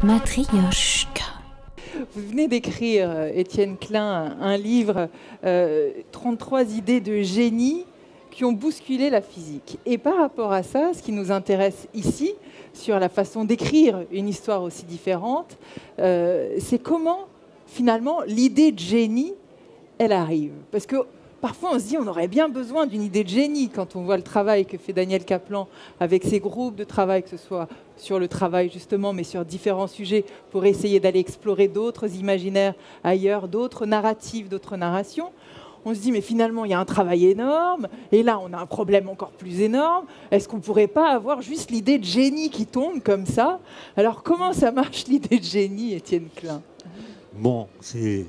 Matrioshka. Vous venez d'écrire, Étienne Klein, un livre, 33 idées de génie qui ont bousculé la physique. Et par rapport à ça, ce qui nous intéresse ici, sur la façon d'écrire une histoire aussi différente, c'est comment, finalement, l'idée de génie, elle arrive. Parce que parfois, on se dit on aurait bien besoin d'une idée de génie quand on voit le travail que fait Daniel Kaplan avec ses groupes de travail, que ce soit sur le travail justement, mais sur différents sujets, pour essayer d'aller explorer d'autres imaginaires ailleurs, d'autres narratifs, d'autres narrations. On se dit, mais finalement, il y a un travail énorme, et là, on a un problème encore plus énorme. Est-ce qu'on ne pourrait pas avoir juste l'idée de génie qui tombe comme ça? Alors, comment ça marche, l'idée de génie, Étienne Klein? Bon, c'est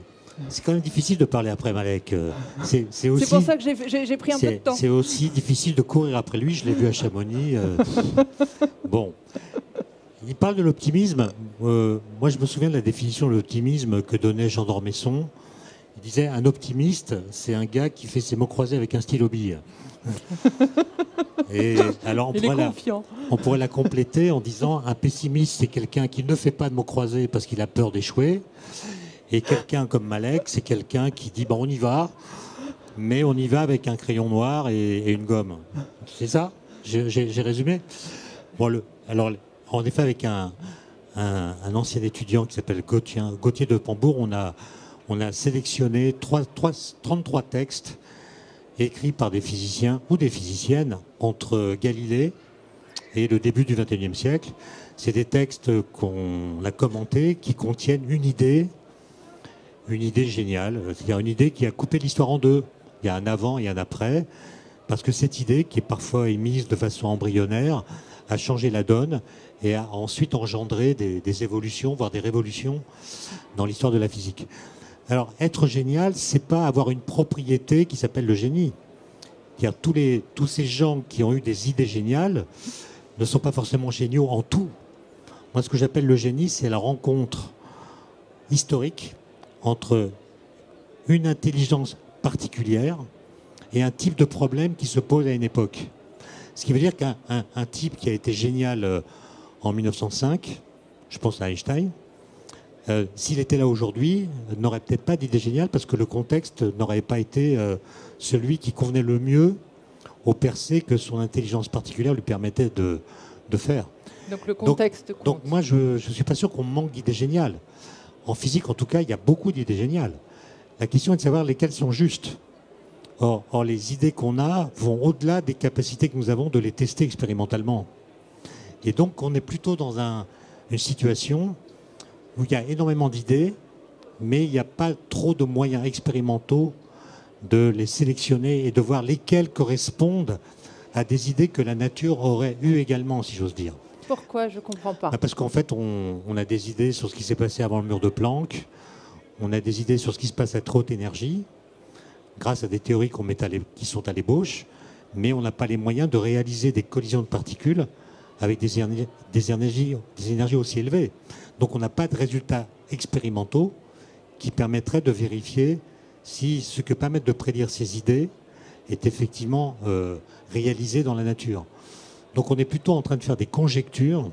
quand même difficile de parler après Malek. C'est pour ça que j'ai pris un peu de temps. C'est aussi difficile de courir après lui. Je l'ai vu à Chamonix. Bon. Il parle de l'optimisme. Moi, je me souviens de la définition de l'optimisme que donnait Jean d'Ormesson. Il disait, un optimiste, c'est un gars qui fait ses mots croisés avec un stylo bille. Et alors, on pourrait la compléter en disant, un pessimiste, c'est quelqu'un qui ne fait pas de mots croisés parce qu'il a peur d'échouer. Et quelqu'un comme Malek, c'est quelqu'un qui dit, bon, on y va, mais on y va avec un crayon noir et une gomme. C'est ça? J'ai résumé? Bon, alors, en effet, avec un ancien étudiant qui s'appelle Gauthier de Pambourg, on a sélectionné 33 textes écrits par des physiciens ou des physiciennes entre Galilée et le début du XXIe siècle. C'est des textes qu'on a commentés qui contiennent une idée géniale, c'est-à-dire une idée qui a coupé l'histoire en deux. Il y a un avant et un après, parce que cette idée, qui est parfois émise de façon embryonnaire, a changé la donne et a ensuite engendré des évolutions, voire des révolutions dans l'histoire de la physique. Alors, être génial, c'est pas avoir une propriété qui s'appelle le génie. Tous ces gens qui ont eu des idées géniales ne sont pas forcément géniaux en tout. Moi, ce que j'appelle le génie, c'est la rencontre historique entre une intelligence particulière et un type de problème qui se pose à une époque. Ce qui veut dire qu'un type qui a été génial en 1905, je pense à Einstein, s'il était là aujourd'hui, n'aurait peut-être pas d'idée géniale parce que le contexte n'aurait pas été celui qui convenait le mieux au percées que son intelligence particulière lui permettait de faire. Donc le contexte compte. Donc moi, je ne suis pas sûr qu'on manque d'idées géniales. En physique, en tout cas, il y a beaucoup d'idées géniales. La question est de savoir lesquelles sont justes. Or les idées qu'on a vont au-delà des capacités que nous avons de les tester expérimentalement. Et donc, on est plutôt dans une situation où il y a énormément d'idées, mais il n'y a pas trop de moyens expérimentaux de les sélectionner et de voir lesquelles correspondent à des idées que la nature aurait eues également, si j'ose dire. Pourquoi? Je ne comprends pas. Parce qu'en fait, on a des idées sur ce qui s'est passé avant le mur de Planck, on a des idées sur ce qui se passe à très haute énergie, grâce à des théories qui sont à l'ébauche, mais on n'a pas les moyens de réaliser des collisions de particules avec des énergies aussi élevées. Donc on n'a pas de résultats expérimentaux qui permettraient de vérifier si ce que permettent de prédire ces idées est effectivement réalisé dans la nature. Donc on est plutôt en train de faire des conjectures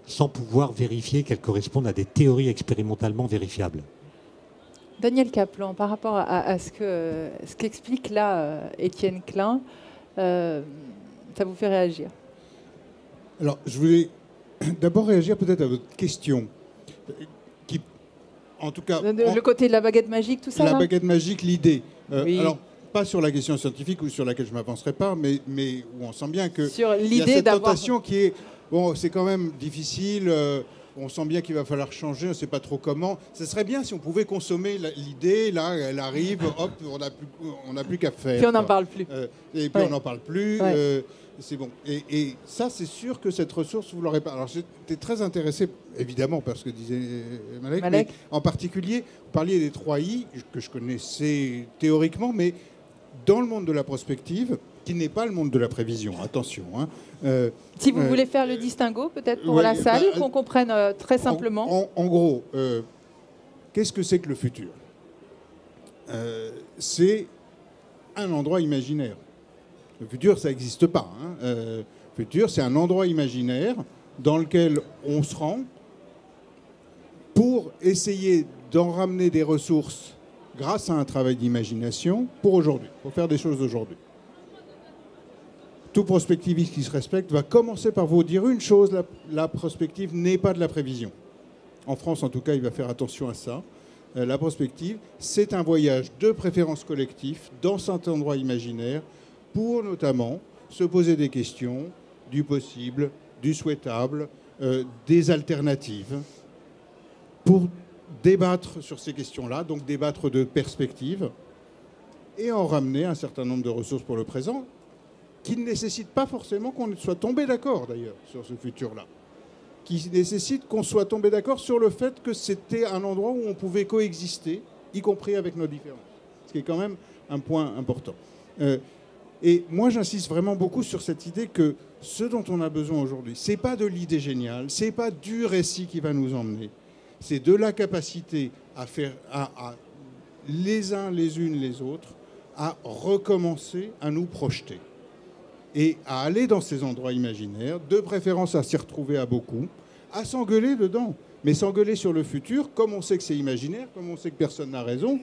sans pouvoir vérifier qu'elles correspondent à des théories expérimentalement vérifiables. Daniel Kaplan, par rapport à ce qu'explique là Étienne Klein, ça vous fait réagir? Alors, je voulais d'abord réagir peut-être à votre question. Qui, en tout cas, le côté de la baguette magique, tout ça? La baguette magique, l'idée. Oui. Alors, pas sur la question scientifique ou sur laquelle je ne m'avancerai pas, mais où on sent bien que sur il y a cette tentation qui est... Bon, c'est quand même difficile... on sent bien qu'il va falloir changer, on ne sait pas trop comment. Ce serait bien si on pouvait consommer l'idée, là, elle arrive, hop, on n'a plus qu'à faire. Puis on n'en parle plus. Et puis on n'en parle plus. Ouais. C'est bon. Et ça, c'est sûr que cette ressource, vous l'aurez pas. Alors j'étais très intéressé, évidemment, par ce que disait Malek. Mais en particulier, vous parliez des 3 I, que je connaissais théoriquement, mais dans le monde de la prospective, qui n'est pas le monde de la prévision, attention. Hein. Si vous voulez faire le distinguo, peut-être pour la salle, qu'on comprenne très simplement. En gros, qu'est-ce que c'est que le futur? C'est un endroit imaginaire. Le futur, ça n'existe pas. Hein. Le futur, c'est un endroit imaginaire dans lequel on se rend pour essayer d'en ramener des ressources grâce à un travail d'imagination pour aujourd'hui, pour faire des choses aujourd'hui. Tout prospectiviste qui se respecte va commencer par vous dire une chose, la prospective n'est pas de la prévision. En France, en tout cas, il va faire attention à ça. La prospective, c'est un voyage de préférence collectif dans cet endroit imaginaire pour notamment se poser des questions du possible, du souhaitable, des alternatives, pour débattre sur ces questions-là, donc débattre de perspectives, et en ramener un certain nombre de ressources pour le présent, qui ne nécessitent pas forcément qu'on soit tombé d'accord, d'ailleurs, sur ce futur-là, qui nécessitent qu'on soit tombé d'accord sur le fait que c'était un endroit où on pouvait coexister, y compris avec nos différences, ce qui est quand même un point important. Et moi, j'insiste vraiment beaucoup sur cette idée que ce dont on a besoin aujourd'hui, c'est pas de l'idée géniale, c'est pas du récit qui va nous emmener, c'est de la capacité à faire, à les uns, les unes, les autres, à recommencer à nous projeter et à aller dans ces endroits imaginaires, de préférence à s'y retrouver à beaucoup, à s'engueuler dedans. Mais s'engueuler sur le futur, comme on sait que c'est imaginaire, comme on sait que personne n'a raison,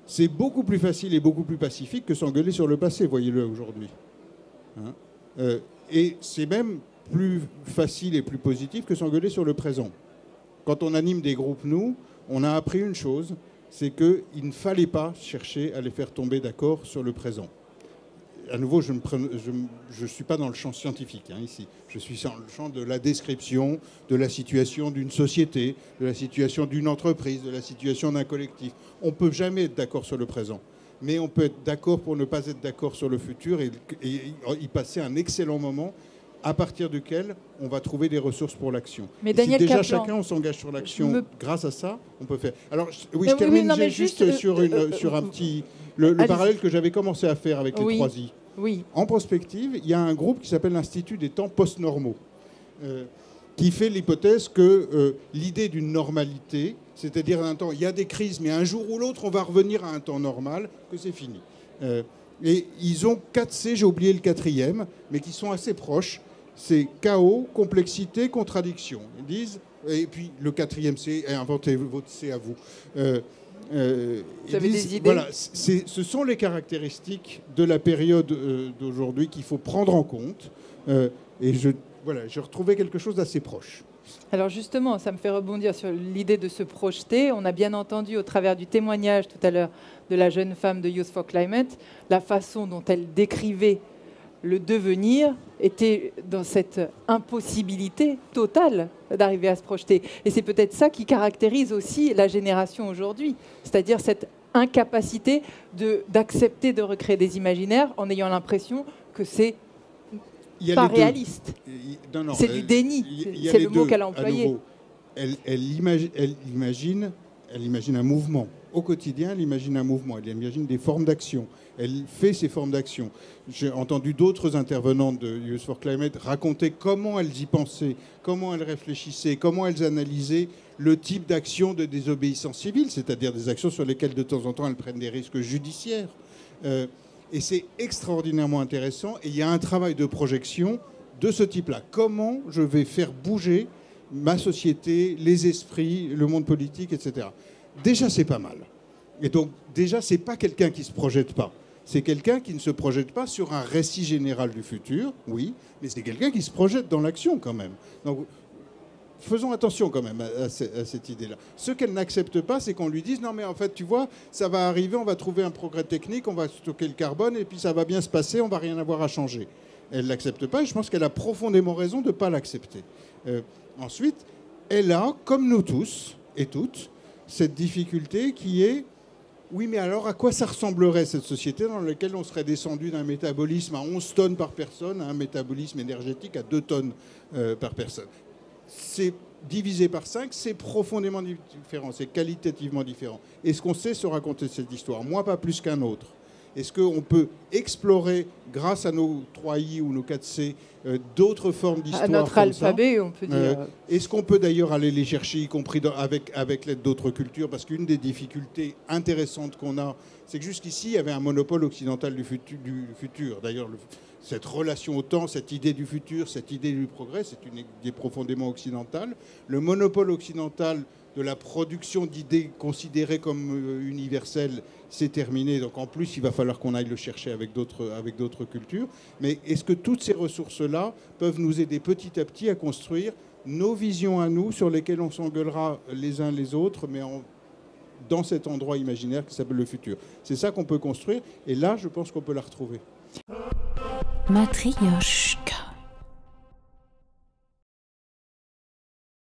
c'est beaucoup plus facile et beaucoup plus pacifique que s'engueuler sur le passé, voyez-le aujourd'hui. Hein, et c'est même plus facile et plus positif que s'engueuler sur le présent. Quand on anime des groupes, nous, on a appris une chose, c'est qu'il ne fallait pas chercher à les faire tomber d'accord sur le présent. À nouveau, je ne suis pas dans le champ scientifique ici. Je suis dans le champ de la description de la situation d'une société, de la situation d'une entreprise, de la situation d'un collectif. On ne peut jamais être d'accord sur le présent. Mais on peut être d'accord pour ne pas être d'accord sur le futur et y passer un excellent moment à partir duquel on va trouver des ressources pour l'action. Mais Daniel si déjà Kaplan, chacun on s'engage sur l'action, grâce à ça, on peut faire. Alors oui, je termine juste sur un petit le parallèle que j'avais commencé à faire avec les 3 I. Oui. En prospective, il y a un groupe qui s'appelle l'Institut des temps post-normaux, qui fait l'hypothèse que l'idée d'une normalité, c'est-à-dire un temps, il y a des crises, mais un jour ou l'autre, on va revenir à un temps normal, que c'est fini. Et ils ont 4 C, j'ai oublié le 4e, mais qui sont assez proches. C'est chaos, complexité, contradiction. Ils disent, et puis le 4e C, inventez votre C à vous. Vous avez des idées ? Voilà, ce sont les caractéristiques de la période d'aujourd'hui qu'il faut prendre en compte. Et j'ai retrouvé quelque chose d'assez proche. Alors justement, ça me fait rebondir sur l'idée de se projeter. On a bien entendu au travers du témoignage tout à l'heure de la jeune femme de Youth for Climate, la façon dont elle décrivait le devenir était dans cette impossibilité totale d'arriver à se projeter. Et c'est peut-être ça qui caractérise aussi la génération aujourd'hui, c'est-à-dire cette incapacité d'accepter de recréer des imaginaires en ayant l'imaginaire que c'est pas réaliste. C'est du déni, c'est le mot qu'elle a employé. Elle imagine un mouvement. Au quotidien, elle imagine un mouvement, elle imagine des formes d'action. Elle fait ces formes d'action. J'ai entendu d'autres intervenantes de Youth for Climate raconter comment elles y pensaient, comment elles réfléchissaient, comment elles analysaient le type d'action de désobéissance civile, c'est-à-dire des actions sur lesquelles de temps en temps elles prennent des risques judiciaires. Et c'est extraordinairement intéressant. Et il y a un travail de projection de ce type-là. Comment je vais faire bouger ma société, les esprits, le monde politique, etc. Déjà, c'est pas mal. Et donc, déjà, c'est pas quelqu'un qui se projette pas. C'est quelqu'un qui ne se projette pas sur un récit général du futur, oui, mais c'est quelqu'un qui se projette dans l'action quand même. Donc, faisons attention quand même à cette idée-là. Ce qu'elle n'accepte pas, c'est qu'on lui dise « Non, mais en fait, tu vois, ça va arriver, on va trouver un progrès technique, on va stocker le carbone, et puis ça va bien se passer, on va rien avoir à changer. » Elle ne l'accepte pas, et je pense qu'elle a profondément raison de ne pas l'accepter. Ensuite, elle a, comme nous tous et toutes, cette difficulté qui est « Oui, mais alors à quoi ça ressemblerait cette société dans laquelle on serait descendu d'un métabolisme à 11 tonnes par personne à un métabolisme énergétique à 2 tonnes par personne ?» C'est divisé par 5, c'est profondément différent, c'est qualitativement différent. Et ce qu'on sait se raconter cette histoire, moi pas plus qu'un autre. Est-ce qu'on peut explorer, grâce à nos 3I ou nos 4C, d'autres formes d'histoire? À notre alphabet, on peut dire. Est-ce qu'on peut d'ailleurs aller les chercher, y compris avec l'aide d'autres cultures? Parce qu'une des difficultés intéressantes qu'on a, c'est que jusqu'ici, il y avait un monopole occidental du futur. D'ailleurs, cette relation au temps, cette idée du futur, cette idée du progrès, c'est une idée profondément occidentale. Le monopole occidental de la production d'idées considérées comme universelles, c'est terminé. Donc en plus, il va falloir qu'on aille le chercher avec d'autres cultures. Mais est-ce que toutes ces ressources-là peuvent nous aider petit à petit à construire nos visions à nous, sur lesquelles on s'engueulera les uns les autres, mais dans cet endroit imaginaire qui s'appelle le futur? C'est ça qu'on peut construire. Et là, je pense qu'on peut la retrouver. Matrioshka.